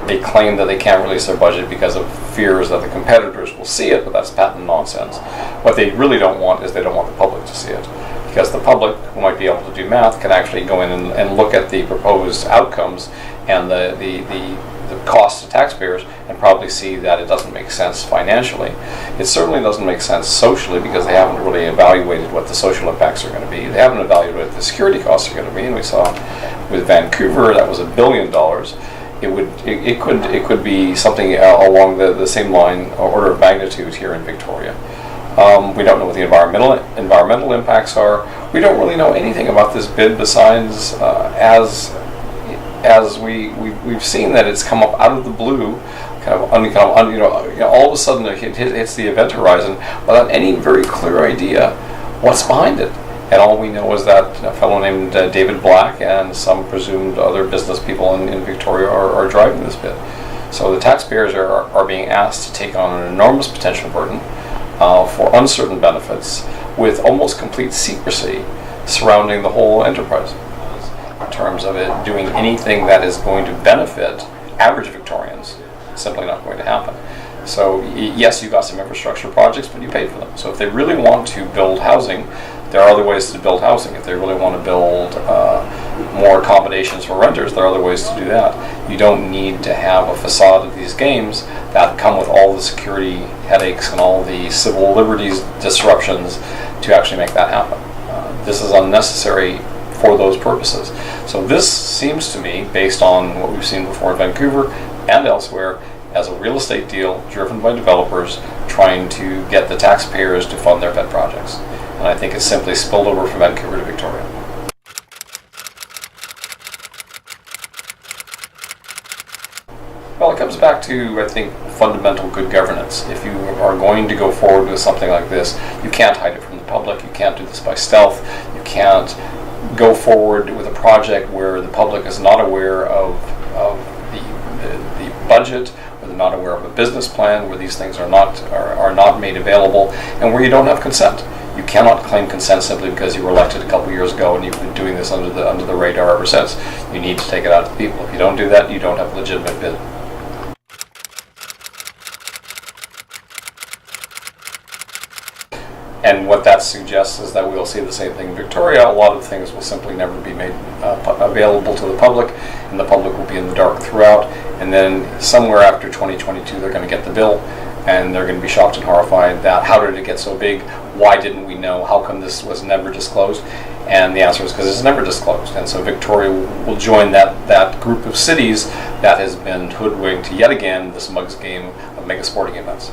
They claim that they can't release their budget because of fears that the competitors will see it, but that's patent nonsense. What they really don't want is they don't want the public to see it, because the public, who might be able to do math, can actually go in and look at the proposed outcomes and the cost to taxpayers and probably see that it doesn't make sense financially. It certainly doesn't make sense socially, because they haven't really evaluated what the social impacts are going to be. They haven't evaluated what the security costs are going to be, and we saw with Vancouver that was $1 billion. It could be something along the same line or order of magnitude here in Victoria. We don't know what the environmental impacts are. We don't really know anything about this bid besides as we've seen that it's come up out of the blue, all of a sudden it hits the event horizon without any very clear idea what's behind it. And all we know is that a fellow named David Black and some presumed other business people in Victoria are driving this bid. So the taxpayers are being asked to take on an enormous potential burden for uncertain benefits with almost complete secrecy surrounding the whole enterprise, in terms of it doing anything that is going to benefit average Victorians. It's simply not going to happen. So yes, you got some infrastructure projects, but you paid for them. So if they really want to build housing, there are other ways to build housing. If they really want to build more accommodations for renters, there are other ways to do that. You don't need to have a facade of these games that come with all the security headaches and all the civil liberties disruptions to actually make that happen. This is unnecessary for those purposes. So this seems to me, based on what we've seen before in Vancouver and elsewhere, as a real estate deal driven by developers trying to get the taxpayers to fund their pet projects. And I think it's simply spilled over from Vancouver to Victoria. Well, it comes back to, I think, fundamental good governance. If you are going to go forward with something like this, you can't hide it from the public. You can't do this by stealth. You can't go forward with a project where the public is not aware of the budget, where they're not aware of a business plan, where these things are not made available, and where you don't have consent. You cannot claim consent simply because you were elected a couple years ago and you've been doing this under the radar ever since. You need to take it out to the people. If you don't do that, you don't have a legitimate bid. And what that suggests is that we'll see the same thing in Victoria. A lot of things will simply never be made available to the public, and the public will be in the dark throughout. And then somewhere after 2022, they're going to get the bill, and they're going to be shocked and horrified that how did it get so big? Why didn't we know? How come this was never disclosed? And the answer is because it's never disclosed. And so Victoria will join that group of cities that has been hoodwinked yet again, this mugs game of mega sporting events.